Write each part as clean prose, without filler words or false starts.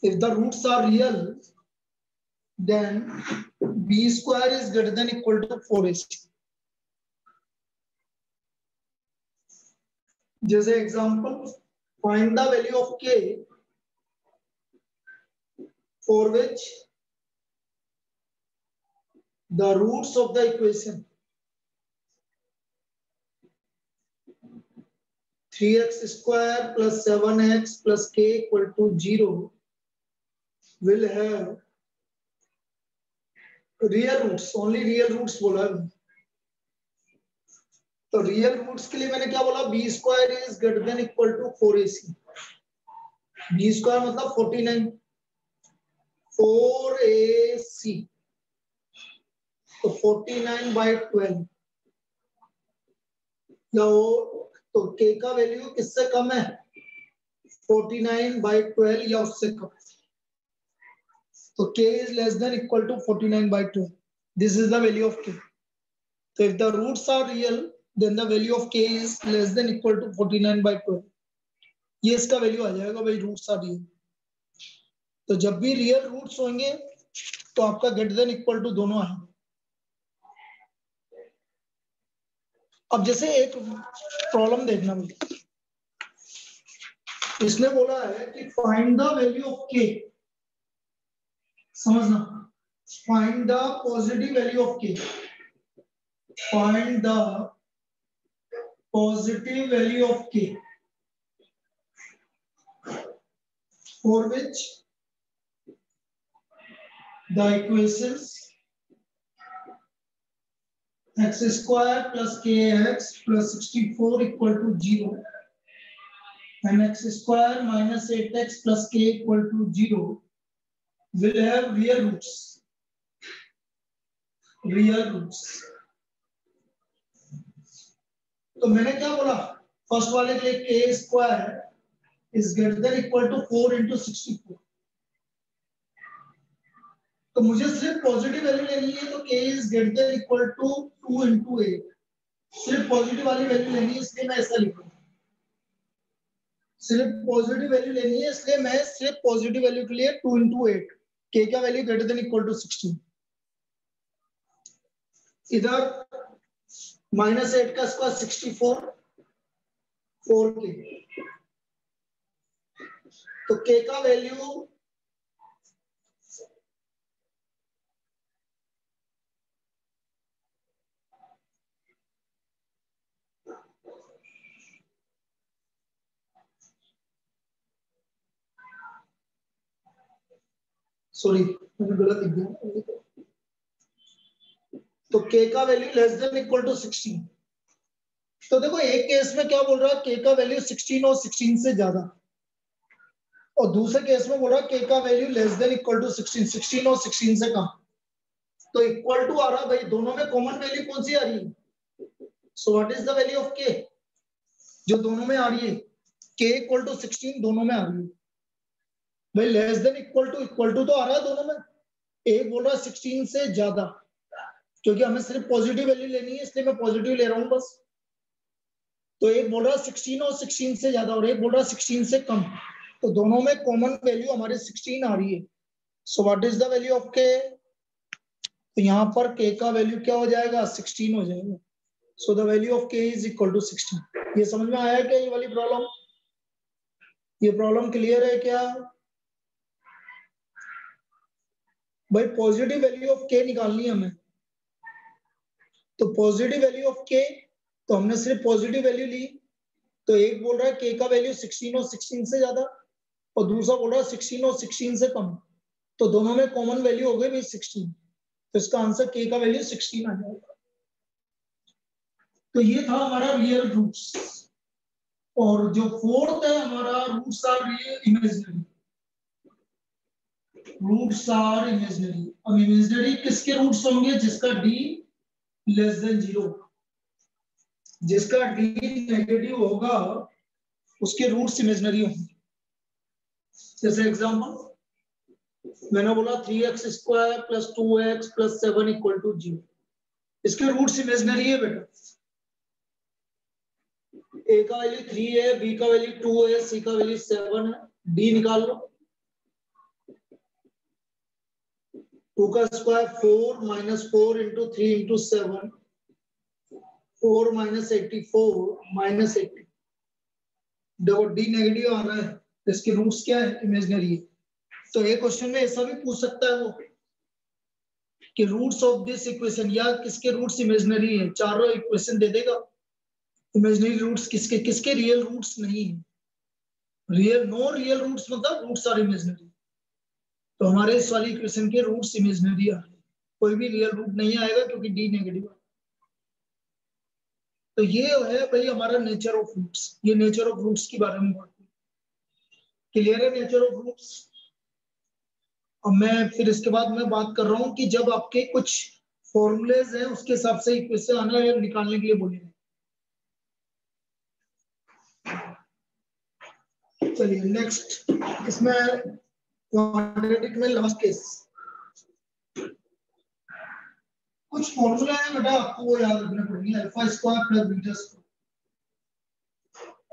If the roots are real, then b square is greater than equal to 4ac. जैसे example, find the value of k for which the roots of the equation 3x square plus 7x plus k equal to 0 will have real roots, only real roots बोला है. तो real roots के लिए मैंने क्या बोला, B square is greater than equal to 4ac. B square मतलब 49, 4ac तो 49/12 या तो k का वैल्यू किससे कम है, 49/12 या उससे कम. तो k is less than equal to 49/12. This is the value of k. So if the roots are real, then the value of k is less than equal to 49/12. ये इसका वैल्यू आ जाएगा भाई, रूट्स आर रियल. तो जब भी real roots होंगे तो आपका ग्रेटर देन इक्वल टू दोनों आएंगे. अब जैसे एक प्रॉब्लम देखना मुझे, इसने बोला है कि find the value of K. समझना, find the positive value of K. Find the positive value of k for which the equations x square plus kx plus 64 equal to 0 and x square minus 8x plus k equal to 0 will have real roots. Real roots. तो मैंने क्या बोला, first वाले के लिए k square is greater than equal to 4 into 64. तो मुझे सिर्फ पॉजिटिव वैल्यू लेनी है, तो k is greater than equal to 2 into 8. सिर्फ पॉजिटिव वाली वैल्यू लेनी है, इसलिए मैं ऐसा लिखूंगा. सिर्फ पॉजिटिव वैल्यू लेनी है, इसलिए मैं सिर्फ पॉजिटिव वैल्यू के लिए 2 into 8, k का value greater than equal to 16. इधर -8 का स्क्वायर 64, 4k. तो k का वैल्यू सॉरी मैंने गलत लिख दिया. तो k का value less than equal to 16. तो देखो एक केस में क्या बोल रहा है, k का वैल्यू 16 और 16 से ज्यादा, और दूसरे केस में बोल रहा है k का value less than equal to 16, 16 और 16 से कम. तो इक्वल टू आ रहा भाई, दोनों में कॉमन वैल्यू कौन सी आ रही है. सो what is the value of k, जो दोनों में आ रही है, k इक्वल टू 16 दोनों में आ रही है भाई. लेस देन इक्वल टू तो आ रहा है दोनों में. एक बोल रहा है 16 से ज्यादा, क्योंकि हमें सिर्फ पॉजिटिव वैल्यू लेनी है, इसलिए मैं पॉजिटिव ले रहा हूं बस. तो एक बोल रहा है 16 और 16 से ज्यादा, और एक बोल रहा है 16 से कम. तो दोनों में कॉमन वैल्यू हमारे 16 आ रही है. सो what is the value of k. तो यहाँ पर k का वैल्यू क्या हो जाएगा, 16 हो जाएगा. So the value of k is equal to 16. ये समझ में आया क्या ये वाली प्रॉब्लम. ये प्रॉब्लम क्लियर है क्या भाई. पॉजिटिव वैल्यू ऑफ k निकालनी है हमें. तो पॉजिटिव वैल्यू ऑफ k, तो हमने सिर्फ पॉजिटिव वैल्यू ली. तो एक बोल रहा है k का वैल्यू 16 और 16 से ज्यादा, और दूसरा बोल रहा है 16 और 16 से कम. तो दोनों में कॉमन वैल्यू हो गई भाई 16. तो इसका आंसर k का वैल्यू 16 आ जाएगा. तो ये था हमारा रियल रूट्स. और जो फोर्थ है हमारा, roots are imaginary. Roots are imaginary. अब इमेजिनरी किसके रूट्स होंगे, जिसका d लेस देन 0. जिसका d नेगेटिव होगा उसके रूट्स इमेजिनरी होंगे. जैसे एग्जांपल मैंने बोला 3x square plus 2x plus 7 equal to 0. इसके रूट्स इमेजिनरी है बेटा. a का वैल्यू 3 है, b का वैल्यू 2 है, c का वैल्यू 7 है. d निकाल लो. 2 का square 4 minus 4 into 3 into 7 4 minus 84 minus 80। देखो डी नेगेटिव आ रहा है, इसके रूट्स क्या है, इमेजिनरी है। तो एक क्वेश्चन में ऐसा भी पूछ सकता है वो कि रूट्स ऑफ दिस इक्वेशन, या किसके रूट्स इमेजिनरी है, चारों इक्वेशन दे देगा। इमेजिनरी रूट्स किसके किसके, रियल रूट्स नहीं है। रियल, नो रियल रूट्स मतलब रूट्स आर इमेजिनरी। तो हमारे इस वाली इक्वेशन के रूट्स इमेजिनरी आ रहे हैं, कोई भी रियल रूट नहीं आएगा क्योंकि डी नेगेटिव। तो ये है भाई हमारा नेचर ऑफ रूट्स। ये नेचर ऑफ रूट्स के बारे में बात की। क्लियर है नेचर ऑफ रूट्स। अब मैं फिर इसके बाद मैं बात कर रहा हूं कि जब आपके कुछ फॉर्मूलेज हैं उसके हिसाब से इक्वेशन आना है निकालने के लिए बोलेंगे। चलिए नेक्स्ट, इसमें क्वाड्रेटिक में लास्ट केस कुछ फॉर्मूला है बेटा, आपको वो याद रखना पड़ेगा। Alpha square plus beta square,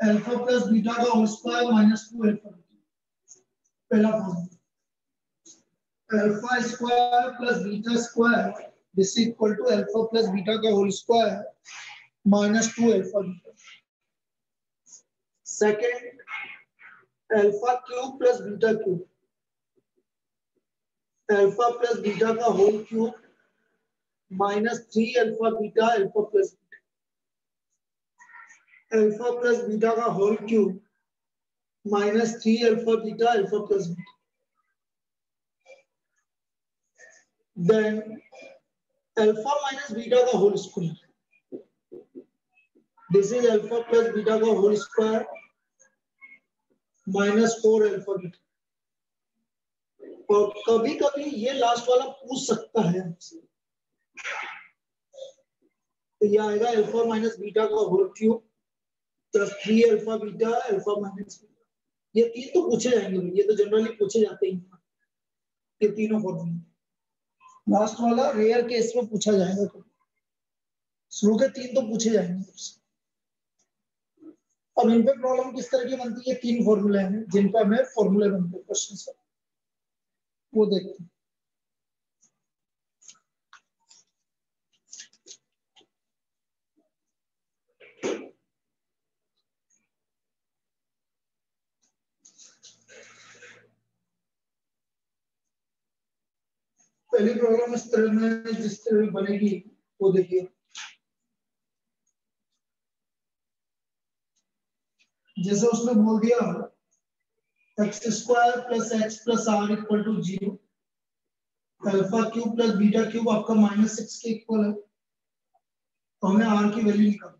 alpha plus beta का होल स्क्वायर माइनस 2 अल्फा। पहला formula alpha square plus beta square this equal to alpha plus beta का whole square minus 2 alpha beta. Second alpha cube plus beta cube, alpha plus beta का whole cube minus 3 alpha beta alpha plus beta. Alpha plus beta का whole cube minus 3 alpha beta alpha plus beta. Then alpha minus beta का whole square, this is alpha plus beta का whole square minus 4 alpha beta. और कभी कभी ये last वाला पूछ सकता है हमसे, तो ये आएगा अल्फा माइनस बीटा का whole cube plus 3 alpha beta alpha minus beta. ये तीन तो पूछे जाएंगे, ये तो जनरली पूछे जाते ही हैं ये तीनों फॉर्मूले। लास्ट वाला रेयर केस में पूछा जाएगा, तो शुरू के तीन तो पूछे जाएंगे। अब इन पे प्रॉब्लम किस तरह की बनती है, तीन फॉर्मूले हैं जिन पर हमें फॉर्मूले बनते हैं क्वेश्चन से, वो देखते हैं। पहली प्रॉब्लम इस तरह में जिस तरह बनेगी वो देखिए। जैसे उसने बोल दिया X square plus X plus R equal to 0, alpha cube plus beta cube आपका -6 के इक्वल है, तो हमें आर की वैल्यू निकालनी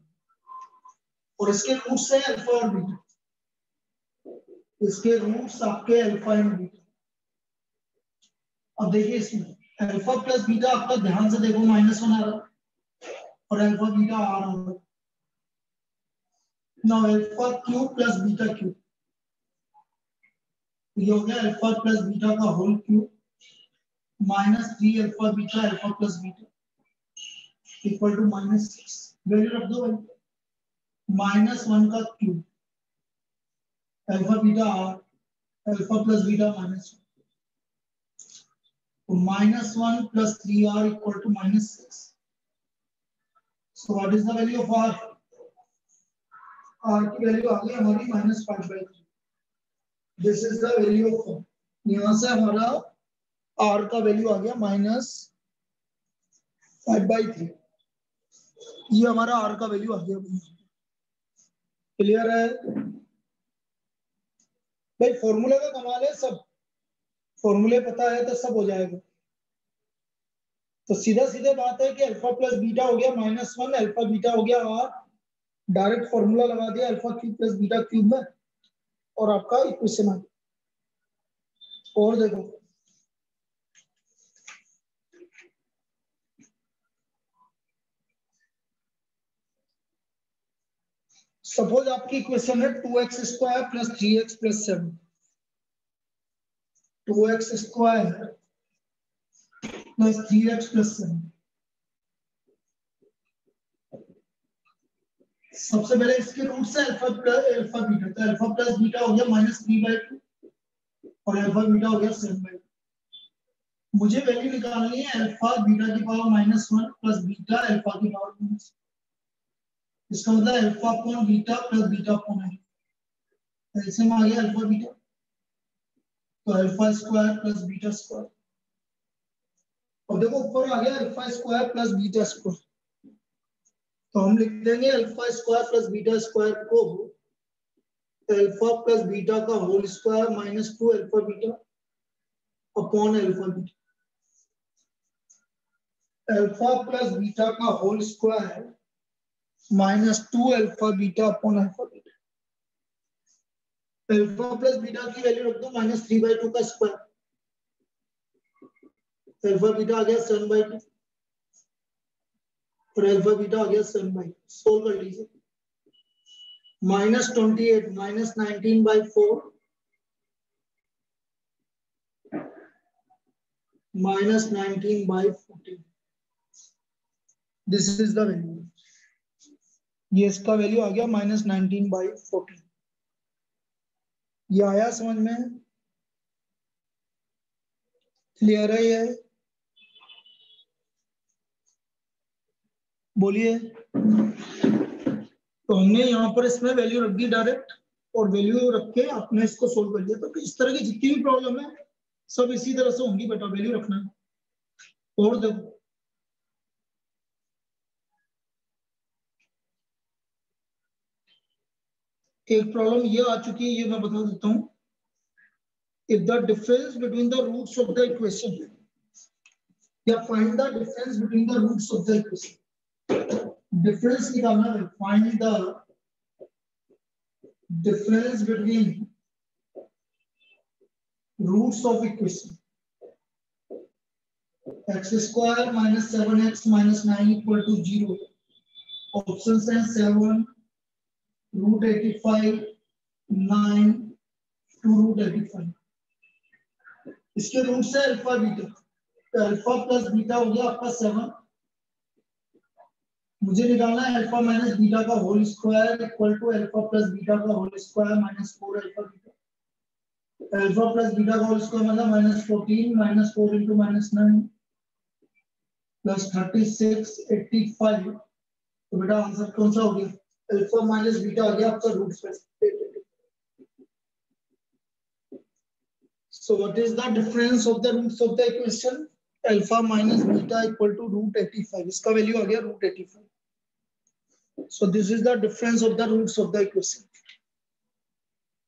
और इसके रूट्स है अल्फा और बीटा, इसके रूट्स आपके अल्फा एंड बीटा। अब देखिए इसमें अल्फा प्लस बीटा आपका ध्यान से देखो -1 आ रहा और अल्फा बीटा आ रहा है। Now alpha cube plus beta cube, ये हो गया अल्फा प्लस बीटा का whole cube minus 3 alpha beta alpha plus beta equal to -6। Value रख दो भाई, -1 का cube alpha beta R alpha plus beta -1, तो -1 plus 3r equal to -6। So what is the value of r? r की वैल्यू आ गई हमारी -5/3। This is the value of r। यहां से हमारा r का वैल्यू आ गया -5/3। ये हमारा r का वैल्यू आ गया। क्लियर है भाई? फॉर्मूले का कमाल है, सब फॉर्मूले पता है तो सब हो जाएगा। तो सीधा सीधे बात है कि अल्फा प्लस बीटा हो गया -1, अल्फा बीटा हो गया r, डायरेक्ट फॉर्मूला लगा दिया alpha cube plus beta cube में और आपका इक्वेशन आ गया। और देखो सपोज आपकी इक्वेशन है 2x square plus 3x plus 7, 2x square plus 3x plus 7। सबसे पहले इसके रूट से अल्फा बीटा, तो अल्फा प्लस बीटा हो गया -3/2 और अल्फा बीटा हो गया 7/2। मुझे वैल्यू निकालनी है अल्फा बीटा की पावर -1 प्लस बीटा अल्फा की पावर -1। इसका मतलब alpha upon beta plus beta upon alpha. LCM आ गया अल्फा बीटा, तो alpha square plus beta square. और देखो ऊपर आ गया alpha square plus beta square, तो हम लिख देंगे alpha square plus beta square को अल्फा प्लस बीटा का whole square -2 alpha beta upon alpha beta. Alpha plus beta का whole square -2 alpha beta upon alpha beta. Alpha plus beta की value रख दो -3/2 का स्क्वायर, अल्फा बीटा आ गया 7/2 और अल्फा बीटा आ गया 7/2। सोल्व कर लीजिए। -28 -19/4 -19/14। This is the value. ये इसका वैल्यू आ गया -19/14। ये आया समझ में? क्लियर है ये? बोलिए। तो हमने यहाँ पर इसमें वैल्यू रख दी डायरेक्ट, और वैल्यू रख के आपने इसको सोल्व कर लिया। तो इस तरह की जितनी भी प्रॉब्लम है सब इसी तरह से होंगी बेटा, वैल्यू रखना है। और देखो एक प्रॉब्लम ये आ चुकी है, ये मैं बता देता हूँ। If the difference between the roots of the equation, या find the difference between the roots of the equation. Difference निकालना है, find the difference between roots of equation x square minus 7x minus 9 equal to 0. Options हैं 7, √85, 9 to √85। इसके root से alpha beta, तो alpha plus beta हो गया आपका 7। मुझे निकालना है अल्फा माइनस बीटा का whole square equal to alpha plus beta का whole square -4 alpha beta. Alpha plus beta का होल स्क्वायर मतलब -14 -4 into -9 प्लस 36 85। तो बेटा आंसर कौन सा हो गया? अल्फा माइनस बीटा आ गया आपका root square. So what is the difference of the roots of the equation? Alpha minus beta equal to √85। इसका वैल्यू आ गया √85। So this is the difference of the roots of the equation.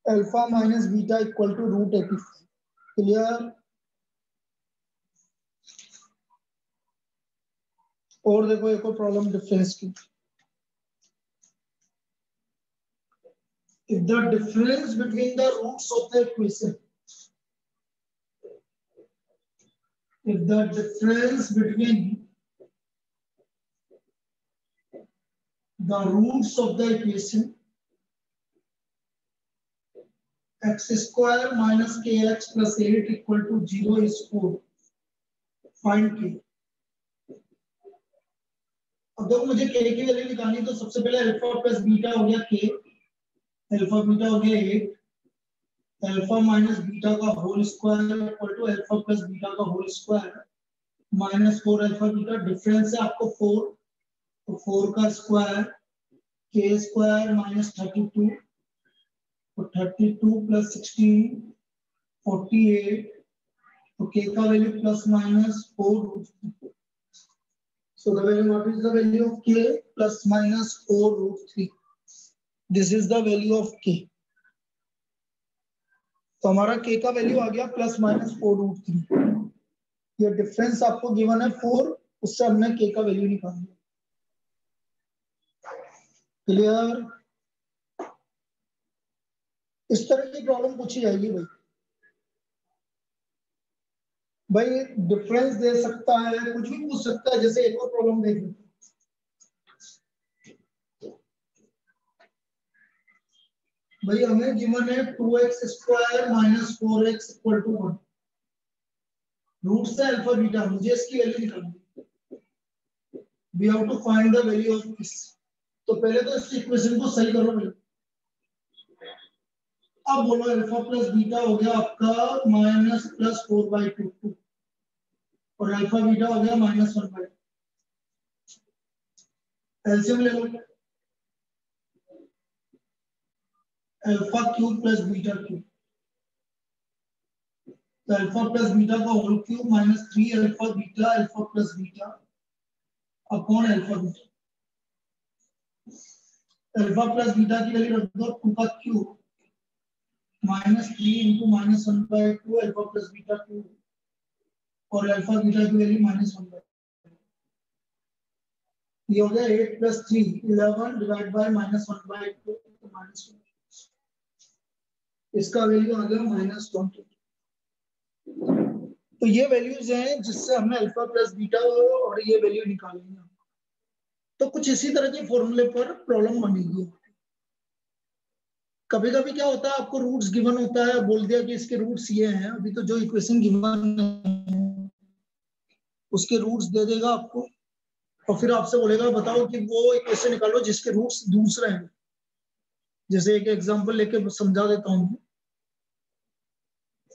Alpha minus beta equal to √85। Clear? और देखो एक और problem difference की। If the difference between the roots of the equation, if the difference between the roots of the equation x square minus kx plus 8 equal to 0 is 4, find k। अब देखो मुझे k की value निकालनी, तो सबसे पहले alpha plus beta हो गया k, अल्फा बीटा हो गया 8, अल्फा माइनस बीटा का whole square equal to alpha plus beta का whole square -4 alpha beta. Difference है आपको 4, तो 4 का स्क्वायर k स्क्वायर -32, तो 32 प्लस 16 48, तो k का value ±4 root. So the value, what is the value of k? ±4 root 3. This is the value of k. तो हमारा k का वैल्यू आ गया ±4 रूट 3। ये डिफरेंस आपको गिवन है 4, उससे हमने k का वैल्यू निकाला। क्लियर? इस तरह की प्रॉब्लम पूछी जाएगी भाई। भाई डिफरेंस दे सकता है, कुछ भी पूछ सकता है। जैसे एक और प्रॉब्लम देख लो, भाई हमें गिवन है 2x square - 4x equal to 1। Root से अल्फा बीटा, मुझे इसकी वैल्यू निकालनी है। We have to find the value of this. तो पहले तो इस इक्वेशन को सही करो भाई। अब बोलो अल्फा प्लस बीटा हो गया आपका -+4/2। और अल्फा बीटा हो गया -1/2। एलसीएम ले लो, alpha cube plus beta cube, तो अल्फा प्लस बीटा का whole cube -3 alpha plus beta upon alpha beta. Alpha plus beta की वैल्यू रख दो 2 का cube -3 into -1/2 alpha plus beta cube और अल्फा बीटा की वैल्यू -1/2। ये हो गया 8 + 3 11 डिवाइड बाय -1/2 तो -1। इसका वैल्यू आ गया -20। तो ये वैल्यूज हैं जिससे हमने अल्फा प्लस बीटा और ये वैल्यू निकालेंगे। तो कुछ इसी तरह के फॉर्मूले पर प्रॉब्लम बनेगी। कभी कभी क्या होता है, आपको रूट्स गिवन होता है, बोल दिया कि इसके रूट्स ये हैं। अभी तो जो इक्वेशन गिवन है उसके रूट्स दे देगा आपको और फिर आपसे बोलेगा बताओ कि वो इक्वेशन निकालो जिसके रूट्स दूसरे हैं। जैसे एक एग्जांपल लेके समझा देता हूँ।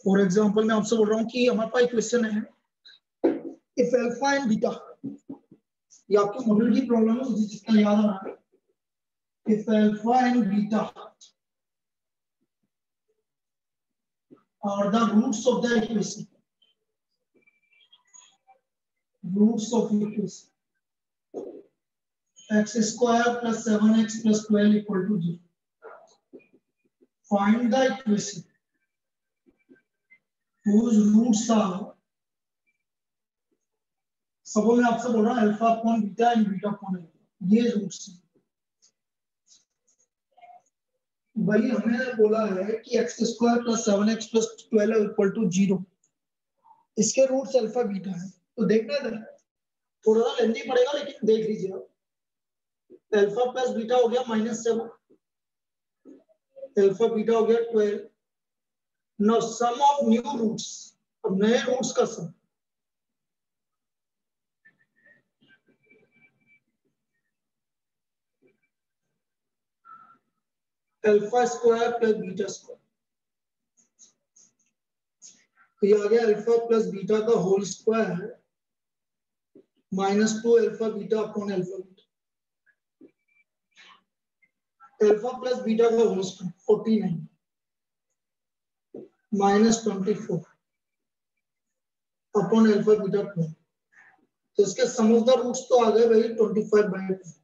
फॉर एग्जांपल मैं आपसे बोल रहा हूँ कि हमारे पास इक्वेशन है इफ अल्फा एंड बीटा, ये आपके मॉड्यूल की प्रॉब्लम है, मुझे जितना याद आ रहा है। If alpha and beta are the roots of the equation, roots of equation x square plus 7x plus 12 equal to 0. Find the equation whose roots are, suppose मैं आपसे बोल रहा हूँ alpha upon beta and beta upon alpha, ये roots हैं। भाई हमें बोला है कि x square plus 7x plus 12 equal to 0, इसके रूट्स अल्फा बीटा है। तो देखना है, थोड़ा सा लेंथी पड़ेगा लेकिन देख लीजिए आप। अल्फा प्लस बीटा हो गया -7, अल्फा बीटा हो गया 12। Now sum of new roots, अब नए रूट्स का sum. Alpha square plus beta square, तो ये आ गया अल्फा प्लस बीटा का होल स्क्वायर है -2 alpha beta upon alpha beta. Alpha plus beta का whole square 49 -24 upon alpha beta 12। तो इसके सम ऑफ द रूट्स तो आ गए भाई 25/2।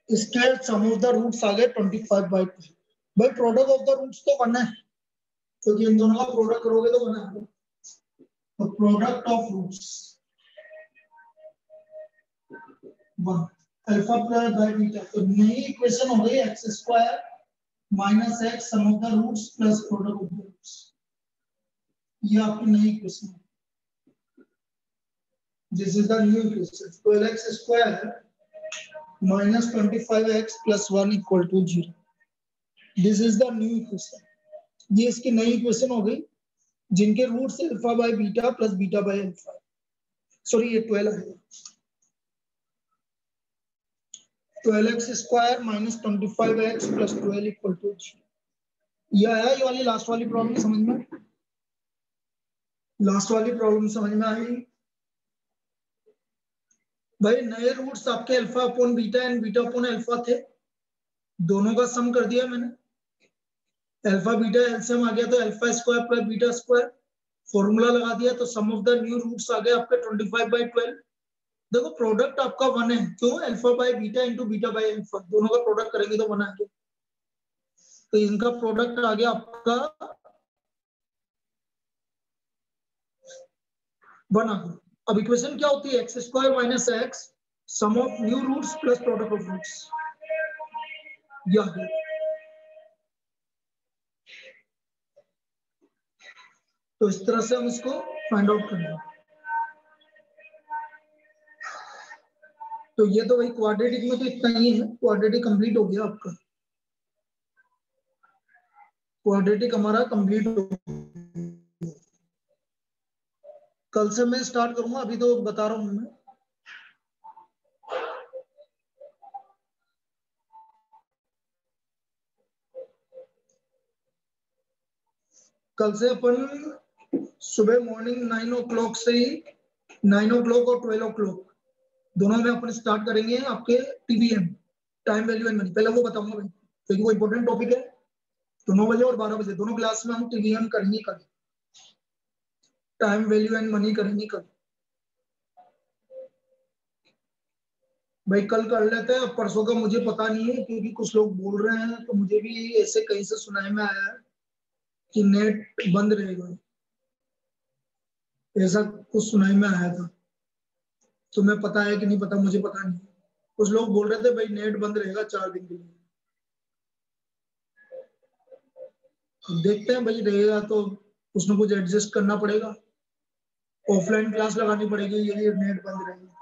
इसके सम ऑफ द रूट्स आ गए 25/2। भाई प्रोडक्ट ऑफ द रूट्स तो 1 है, क्योंकि इन दोनों का प्रोडक्ट करोगे तो 1 है। तो product of roots 1 alpha plus by beta, तो नई इक्वेशन हो गई x square minus x sum of the roots plus product of the roots. ये आपकी नई इक्वेशन है। This is the new equation 12x square minus 25x plus 1 equal to 0। This is the new equation. ये इसकी नई equation हो गई जिनके roots alpha by beta plus beta by alpha. Sorry ये 12 है। 12x square minus 25x plus 12 equal to 0। ये आया, ये वाली लास्ट वाली प्रॉब्लम समझ में? लास्ट वाली प्रॉब्लम समझ में आई? भाई नए रूट्स आपके alpha upon beta and beta upon alpha थे, दोनों का सम कर दिया मैंने। अल्फा बीटा एलसीएम आ गया तो alpha square plus beta square, formula लगा दिया तो सम ऑफ द न्यू रूट्स आ गए आपके 25/12। देखो प्रोडक्ट आपका 1 है, क्यों? Alpha by beta into beta by alpha, दोनों का प्रोडक्ट करेंगे तो 1 आ गया। तो इनका प्रोडक्ट आ गया आपका 1 आ गया। अब इक्वेशन क्या होती है? X square minus x sum of new roots plus product of roots. ये आ गया। तो इस तरह से हम इसको फाइंड आउट करेंगे। तो ये तो भाई क्वाड्रेटिक में तो इतना ही है, क्वाड्रेटिक कंप्लीट हो गया आपका। क्वाड्रेटिक हमारा कंप्लीट हो गया। कल से मैं स्टार्ट करूंगा, अभी तो बता रहा हूं मैं। कल से अपन सुबह मॉर्निंग 9 o'clock से 9 o'clock और 12 o'clock दोनों में अपन स्टार्ट करेंगे आपके TVM, time value and money. पहले वो बताऊंगा भाई, क्योंकि वो इंपॉर्टेंट टॉपिक है। तो 9 बजे और 12 बजे दोनों क्लास में हम TVM करेंगे, कल टाइम वैल्यू एंड मनी करेंगे कल। भाई कल कर लेते हैं, परसों का मुझे पता नहीं है, क्योंकि कुछ लोग बोल रहे हैं, तो मुझे भी ऐसे कहीं से सुनाई में आया है कि नेट बंद रहेगा, ऐसा कुछ सुनाई में आया था। तुम्हें पता है कि नहीं पता, मुझे पता नहीं। कुछ लोग बोल रहे थे भाई नेट बंद रहेगा 4 दिन के लिए। अब देखते हैं भाई, रहेगा तो कुछ ना कुछ एडजस्ट करना पड़ेगा, ऑफलाइन क्लास लगानी पड़ेगी यदि नेट बंद रहेगा।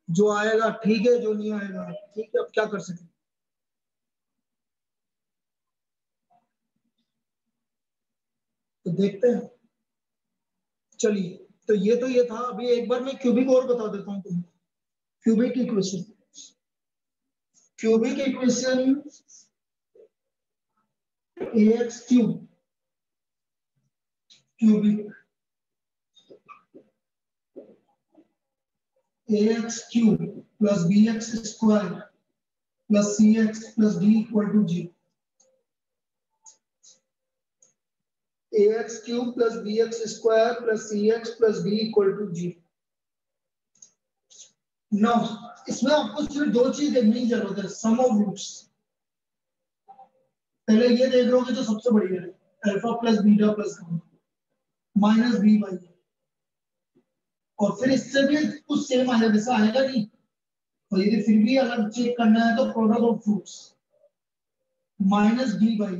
जो आएगा ठीक है, जो नहीं आएगा ठीक है, अब क्या कर सकते। तो देखते हैं, चलिए। तो ये था। अभी एक बार मैं क्यूबिक और बता देता हूँ तुम्हें। Cubic equation, cubic equation ax cube, cubic ax cube plus bx square plus cx plus d equal to 0। ax cube plus bx square plus cx plus d equal to 0। नौ, इसमें आपको सिर्फ दो चीज देखने की जरूरत है, सम ऑफ रूट्स। पहले ये देख लोगे जो सबसे बड़ी है, alpha plus beta plus minus B by, और फिर इससे भी कुछ सेम आएगा, जैसा आएगा नहीं। और यदि फिर भी अलग चेक करना है तो product of roots minus B by.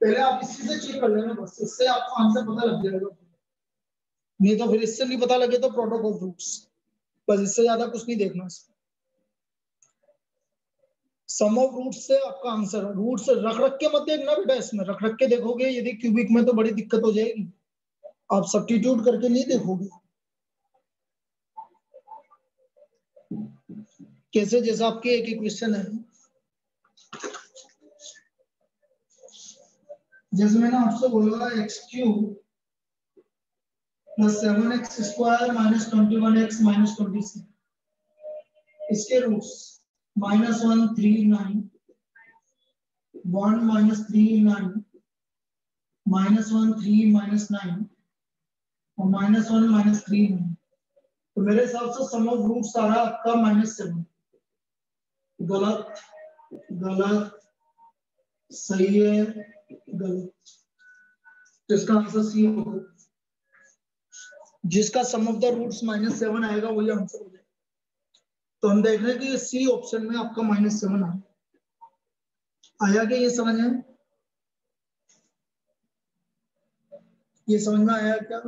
पहले आप इसी से चेक कर लेना बस, इससे आपको आंसर पता लग जाएगा। नहीं तो फिर इससे नहीं पता लगे तो प्रोडक्ट ऑफ फ्रूट्स, बस इससे ज्यादा कुछ नहीं देखना। सम ऑफ रूट्स से आपका आंसर, रूट्स रख रख के मत देखना बेटा, इसमें रख रख के देखोगे यदि क्यूबिक में तो बड़ी दिक्कत हो जाएगी। आप सब्स्टिट्यूट करके नहीं देखोगे। कैसे, जैसा आपके एक इक्वेशन है, जैसे मैंने आपसे बोला x cube plus 7x square minus 21x minus 26, इसके रूट्स -1 3 9 1 -3 9 -1 3 -9 और -1 -3 9। तो मेरे हिसाब से सम ऑफ रूट्स आ रहा है आपका -7। गलत, गलत, सही है, गलत। जिसका आंसर सी होगा, जिसका सम ऑफ द रूट्स -7 आएगा वही आंसर हो जाएगा। तो हम देख रहे हैं कि सी ऑप्शन में आपका -7 आया क्या, ये समझ में, ये समझ में आया क्या?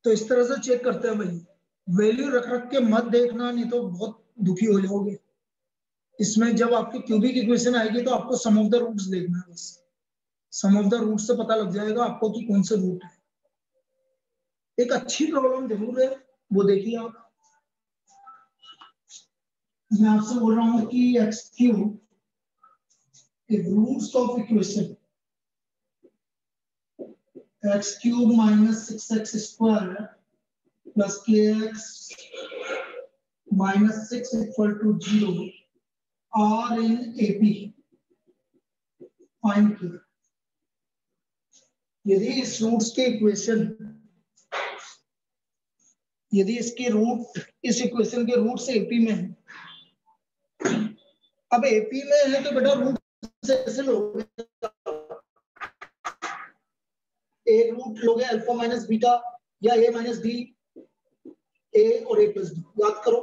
तो इस तरह से चेक करते हैं भाई, वैल्यू रख रख के मत देखना, नहीं तो बहुत दुखी हो जाओगे। इसमें जब आपकी क्यूबिक इक्वेशन आएगी तो आपको सम ऑफ द रूट्स देखना है बस। सम ऑफ द रूट से पता लग जाएगा आपको कि कौन से रूट है। एक अच्छी प्रॉब्लम जरूर है, वो देखिए आप। मैं आपसे बोल रहा हूं कि x cube roots of equation x cube minus 6x square plus kx minus 6 equal to 0 are in AP find किया। यदि इस रूट्स के इक्वेशन, यदि इसके रूट, इस इक्वेशन के रूट से एपी में है, अब एपी में है तो बेटा रूट से ऐसे लोगे, एक रूट लोगे अल्फा माइनस बीटा या ए माइनस बी, ए और ए प्लस बी। याद करो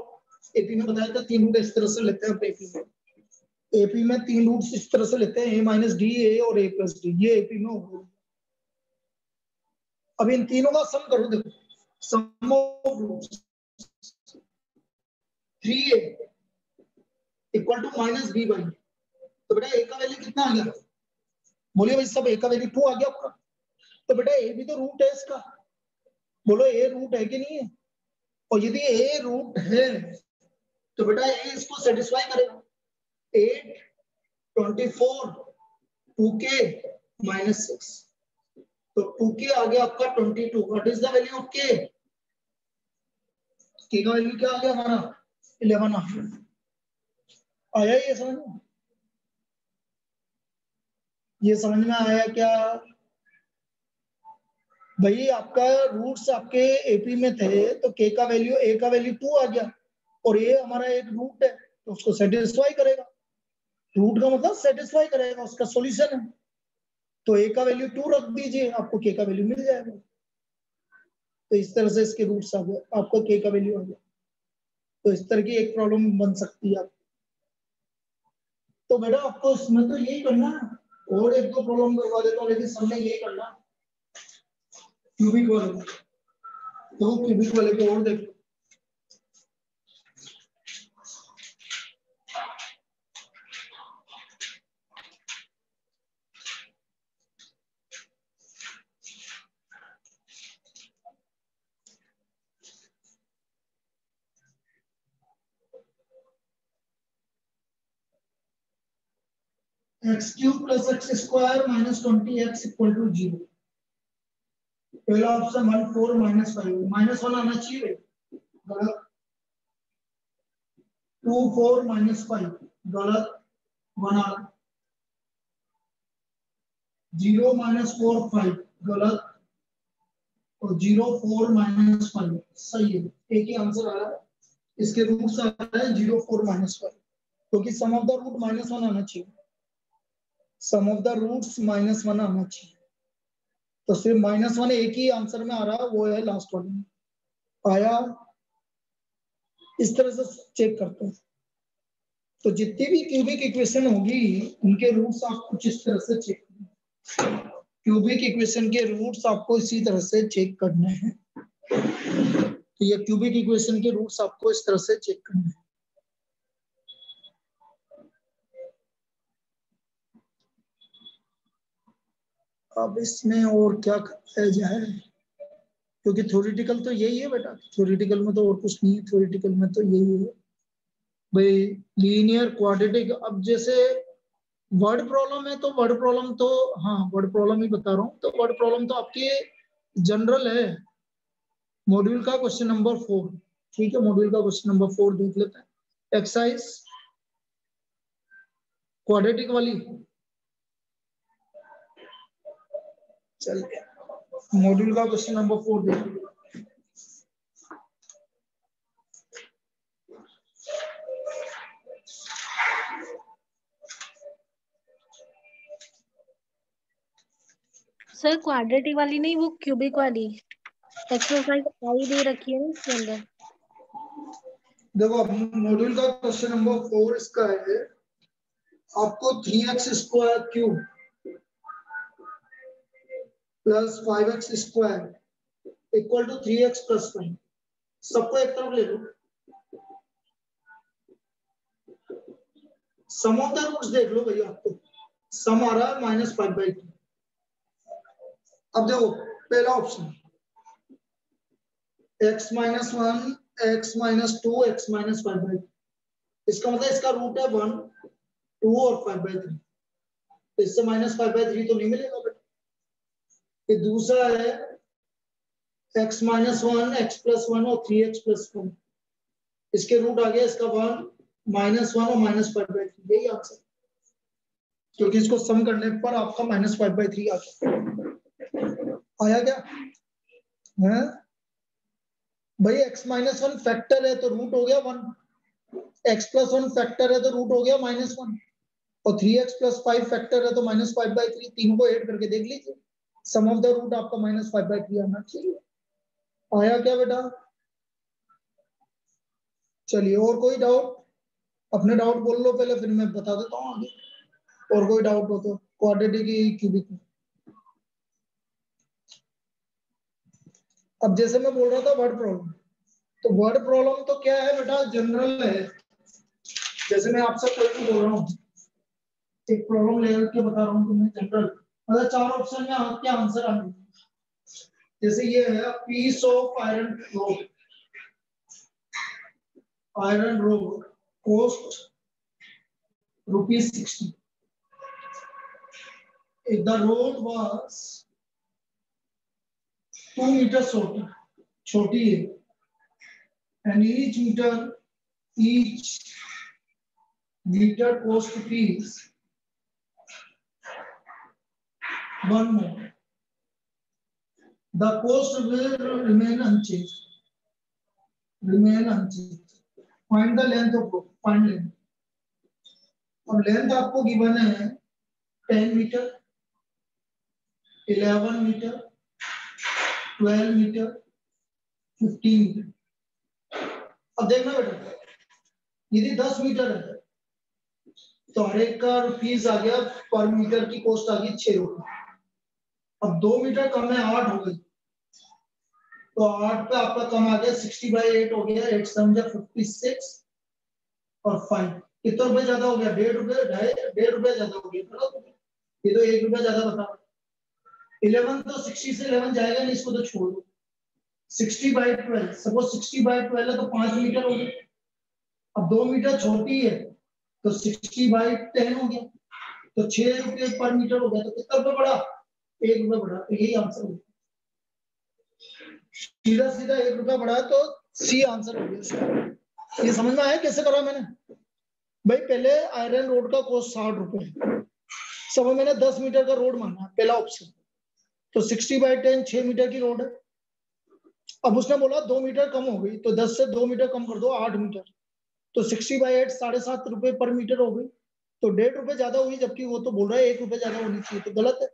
एपी में बताया था 3 रूट इस तरह से लेते हैं। एपी में, एपी में 3 रूट्स इस तरह से लेते हैं, ए माइनस डी, ए और ए प्लस डी। ये एपी में होगा। अब इन तीनों का सम करो, देखो sum of roots 3a equal to minus B by, तो बेटा ए का वैल्यू कितना आ गया? बोलिए भाई सब, ए का वैल्यू 2 आ गया आपका। तो बेटा ए भी तो रूट है इसका, बोलो ए रूट है कि नहीं है? और यदि ए रूट है तो बेटा ये इसको सेटिस्फाई करेगा। 8, 24, 2k -6, तो 2k आ गया आपका 22। What is the value of k? k का वैल्यू क्या आ गया हमारा 11 आ गया। आया ये समझ में? ये समझ में आया क्या? भाई आपका रूट्स आपके एपी में थे तो k का वैल्यू a का वैल्यू 2 आ गया और ये हमारा एक रूट है तो उसको सेटिस्फाई करेगा। रूट का मतलब सेटिस्फाई करेगा, उसका सॉल्यूशन है। तो a का वैल्यू 2 रख दीजिए, आपको k का वैल्यू मिल जाएगा। तो इस तरह से इसके रूट्स आ गए, आपको k का वैल्यू आ गया। तो इस तरह की एक प्रॉब्लम बन सकती है। तो बेटा आपको इसमें तो यही करना है, और एक दो प्रॉब्लम करवा देता हूँ, लेकिन सबने यही करना क्यूबिक वाले। तो क्यूबिक वाले को और देखो। x³ + x² - 20x = 0। पहला ऑप्शन 1 4 -5 -1 आना चाहिए, गलत। 2 4 -5 गलत, 1 आ। 0 -4 5 गलत, और 0 4 -5 सही है। एक ही आंसर आ रहा है, इसके रूट्स आ रहे हैं 0 4 -5, क्योंकि सम ऑफ द रूट -1 आना चाहिए। सम ऑफ द रूट्स -1 आना चाहिए, तो सिर्फ -1 एक ही आंसर में आ रहा है, वो है लास्ट वाले में आया। इस तरह से चेक करते हैं। तो जितनी भी क्यूबिक इक्वेशन होगी उनके रूट्स आप कुछ इस तरह से चेक करना। क्यूबिक इक्वेशन के रूट्स आपको इसी तरह से चेक करने हैं। तो ये क्यूबिक इक्वेशन के रूट्स आपको इस तरह से चेक करने हैं। अब इसमें और क्या किया जाए, क्योंकि थ्योरेटिकल तो यही है बेटा, थ्योरेटिकल में तो और कुछ नहीं है, थ्योरेटिकल में तो यही है भाई, लीनियर क्वाड्रेटिक। अब जैसे वर्ड प्रॉब्लम है तो वर्ड प्रॉब्लम तो, हाँ वर्ड प्रॉब्लम ही बता रहा हूँ, तो वर्ड प्रॉब्लम तो आपके जनरल है। मॉड्यूल का क्वेश्चन नंबर 4, ठीक है, मॉड्यूल का क्वेश्चन नंबर 4 देख लेते हैं। एक्सरसाइज क्वाड्रेटिक वाली, चलिए मॉड्यूल का क्वेश्चन नंबर 4 देख लीजिए। सर क्वाड्रेटिक वाली नहीं, वो क्यूबिक वाली एक्सरसाइज आई दे रखी है ना इसके अंदर। देखो मॉड्यूल का क्वेश्चन नंबर 4 इसका है, आपको 3x² + 5x² = 3x + 5। सबको एक तरफ ले लो, सम ऑफ द रूट्स देख लो भैया। आपको सम आ रहा है -5/3। अब देखो पहला ऑप्शन x - 1 x - 2 x - 5/3, इसका मतलब इसका रूट है 1 2 और 5/3, तो इससे -5/3 तो नहीं मिलेगा बेटा। ये दूसरा है x - 1 x + 1 और 3x + 1, इसके रूट आ गया इसका 1 -1 और -5/3, यही आंसर, क्योंकि इसको सम करने पर आपका -5/3 आ गया। आया क्या है भाई? x - 1 फैक्टर है तो रूट हो गया 1, x + 1 फैक्टर है तो रूट हो गया -1, और 3x + 5 फैक्टर है तो -5/3। तीनों को ऐड करके देख लीजिए, सम ऑफ द रूट आपका -5/3 आना चाहिए। आया क्या बेटा? चलिए और कोई डाउट? अपने डाउट बोल लो पहले, फिर मैं बता देता हूँ आगे। और कोई डाउट हो तो क्वाड्रेटिक की क्यूबिक में। अब जैसे मैं बोल रहा था वर्ड प्रॉब्लम, तो वर्ड प्रॉब्लम तो क्या है बेटा, जनरल है। जैसे मैं आपसे कल भी बोल रहा हूँ, एक प्रॉब्लम लेकर के बता रहा हूँ तुम्हें जनरल, मतलब 4 ऑप्शन में आपके आंसर आ गए। जैसे ये है piece of iron rod, iron rod cost ₹60. If the road was 2 meters छोटी है, and each meter cost rupees 1 more, the cost will remain unchanged. Find the length of rope. Find length. और length आपको given है 10 metre, 11 metre, 12 metre, 15 metre. अब देखना बेटा, यदि 10 metre है तो हर एक का फीस आ गया, पर मीटर की कॉस्ट आ गई 6 रुपए। अब 2 मीटर कम है, 8 हो गई, तो 8 पे आपका कम आ गया, 60/8 हो गया, 8 7 56 और 5 कितना रुपए ज्यादा हो गया? 1.5 रुपए, 1.5 रुपए ज्यादा हो गया। ये तो 1 रुपया ज्यादा बता। 11 तो 60 से 11 जाएगा नहीं, इसको तो छोड़ दो। 60/12, सपोज 60/12 है तो 5 मीटर हो गया। अब 2 मीटर छोटी है तो 60/10 हो गया, तो 6 रुपये पर मीटर हो गया। तो कितना रुपये बढ़ा? 1 रुपया बढ़ा। तो यही आंसर हो गया, सीधा सीधा 1 रुपया बढ़ा, तो सी आंसर हो गया। ये समझ में आया कैसे करा मैंने? भाई पहले आयरन रोड का कॉस्ट 60 रुपए है, सब मैंने 10 मीटर का रोड मांगा, पहला ऑप्शन, तो 60/10 6 मीटर की रोड है। अब उसने बोला 2 मीटर कम हो गई, तो 10 से 2 मीटर कम कर दो, 8 मीटर, तो 60/8 7.5 रुपए पर मीटर हो गई, तो 1.5 रुपए ज्यादा हुई, जबकि वो तो बोल रहा है 1 रुपए ज्यादा होनी चाहिए, तो गलत है।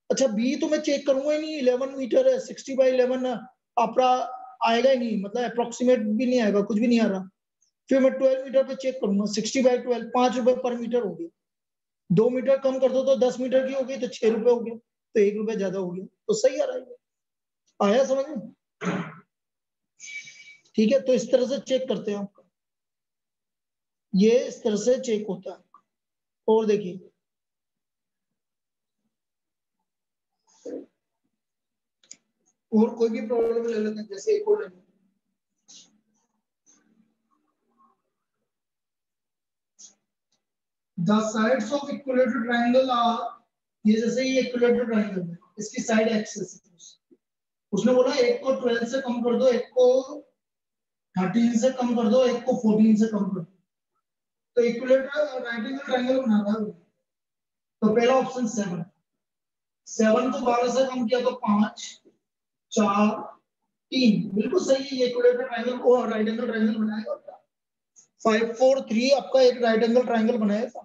अच्छा बी तो मैं चेक करूंगा ही नहीं, 11 मीटर है, 60/11 आपका आएगा ही नहीं, मतलब अप्रोक्सीमेट भी नहीं आएगा, कुछ भी नहीं आ रहा। फिर मैं 12 मीटर पे चेक करूंगा, 60/12 5 रुपए पर मीटर हो गया, 2 मीटर कम कर दो तो 10 मीटर की हो गई, तो 6 रुपए हो गया, तो 1 रुपए ज्यादा हो गया, तो सही आ रहा है। आया समझ में? ठीक है, तो इस तरह से चेक करते हैं आपका, ये इस तरह से चेक होता है। और देखिए और कोई भी प्रॉब्लम ले लेते हैं, जैसे एक और ले लेते हैं, the sides of equilateral triangle are, ये जैसे ये इक्विलेटरल ट्रायंगल है, इसकी साइड एक्सिस, उसने बोला एक को 12 से कम कर दो, एक को 13 से कम कर दो, एक को 14 से कम कर दो, तो इक्विलेटरल राइट एंगल ट्रायंगल बनाना है। तो पहला ऑप्शन 7 को 12 से कम किया तो 5 4 3, बिल्कुल सही है, ये इक्विलेटरल ट्रायंगल को राइट एंगल ट्रायंगल बनाएगा। 5 4 3 आपका एक राइट एंगल ट्रायंगल बनाएगा,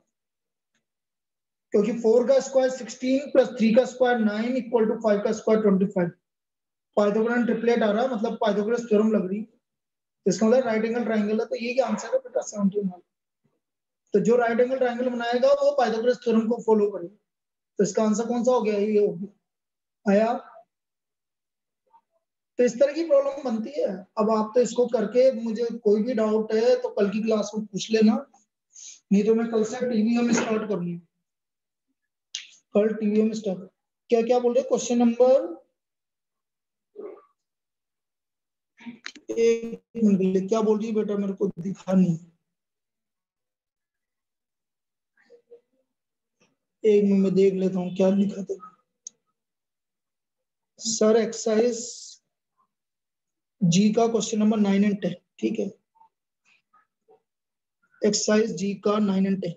क्योंकि 4 का स्क्वायर 16 प्लस 3 का स्क्वायर 9 इक्वल टू 5 का स्क्वायर 25। पाइथागोरस ट्रिपलेट आ रहा है, मतलब पाइथागोरस थ्योरम लग रही है, इसका मतलब राइट एंगल ट्रायंगल है, तो ये क्या आंसर है बेटा 17। तो जो राइट एंगल ट्रायंगल बनाएगा वो पाइथागोरस थ्योरम को फॉलो करेगा, तो इसका आंसर कौन सा हो गया? ये हो गया। आया? तो इस तरह की प्रॉब्लम बनती है। अब आप तो इसको करके, मुझे कोई भी डाउट है तो कल की क्लास में पूछ लेना, नहीं तो मैं कल से टीवीएम स्टार्ट करूंगी, कल टीवीएम स्टार्ट। क्या क्या बोल रहे? क्वेश्चन नंबर, एक मिनट, क्या बोल रही है बेटा? मेरे को दिखा नहीं, एक मिनट में देख लेता हूँ क्या लिखा था सर। एक्सरसाइज जी का क्वेश्चन नंबर 9 और 10, ठीक है, एक्सरसाइज जी का 9 और 10।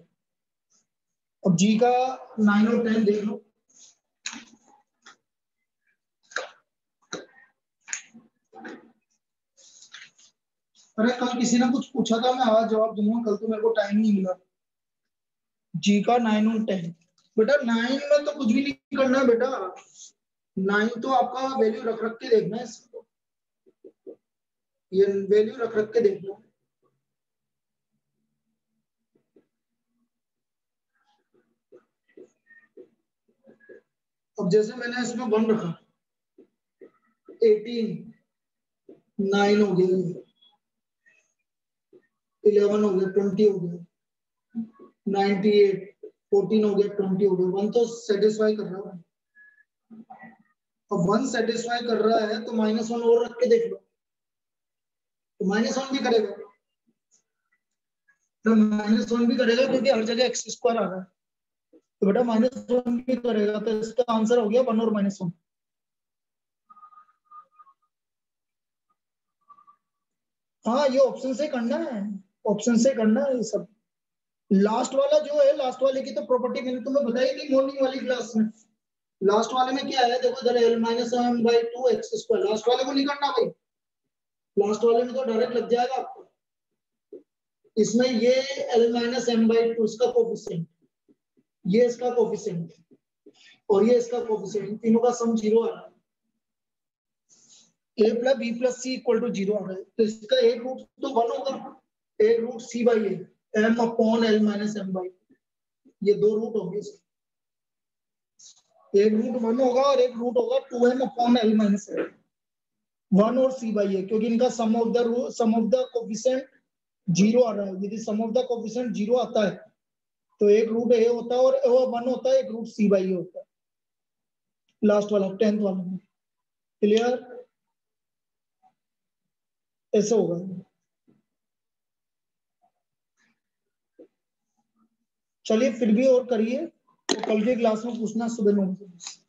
अब जी का 9 और 10 देख लो। अरे कल किसी ने कुछ पूछा था, मैं आज जवाब दूंगा, कल तो मेरे को टाइम नहीं मिला। जी का 9 और 10 बेटा, 9 में तो कुछ भी नहीं करना है बेटा, 9 तो आपका वैल्यू रख रख के देखना है इसको, ये वैल्यू रख रख के देखना है। अब जैसे मैंने इसमें 1 रखा, 18 9 हो गया, 11 हो गया, 20 हो गया, 98 14 हो गया, 20 हो गया। 1 तो सेटिस्फाई कर रहा है। अब 1 सेटिस्फाई कर रहा है तो -1 और रख के देख लो, तो -1 भी करेगा। तो -1 भी करेगा क्योंकि हर जगह x स्क्वायर आ रहा है, तो बेटा -1 भी करेगा, तो इसका आंसर हो गया 1 और -1। हाँ ये ऑप्शन से करना है, ऑप्शन से करना है ये सब। लास्ट वाला जो है, लास्ट वाले की तो प्रॉपर्टी मैंने तुम्हें बताई थी मॉर्निंग वाली क्लास में। लास्ट वाले में क्या है देखो, इधर l - m/2 x square, last वाले को नहीं करना भाई, लास्ट वाले में तो डायरेक्ट लग जाएगा आपको। इसमें ये l - m/2 इसका कोफिशिएंट, ये इसका कोफिशिएंट और ये इसका कोफिशिएंट, तीनों का सम 0 आ रहा है। a + b + c = 0 आ रहा है, तो इसका एक रूट तो 1 होगा, एक रूट c/a m/l - m/2, ये दो रूट होंगे इसके, एक रूट 1 होगा और एक रूट होगा 2m/l - m, 1 और c/a, क्योंकि इनका सम ऑफ द कोफिशिएंट 0 आ रहा है। यदि सम ऑफ द कोफिशिएंट 0 आता है तो एक रूट a होता है और 1 होता है, एक रूट c/a होता है। लास्ट वाला 10th वाला में क्लियर, ऐसे होगा। चलिए फिर भी और करिए, तो कल के क्लास में पूछना सुबह 9 बजे।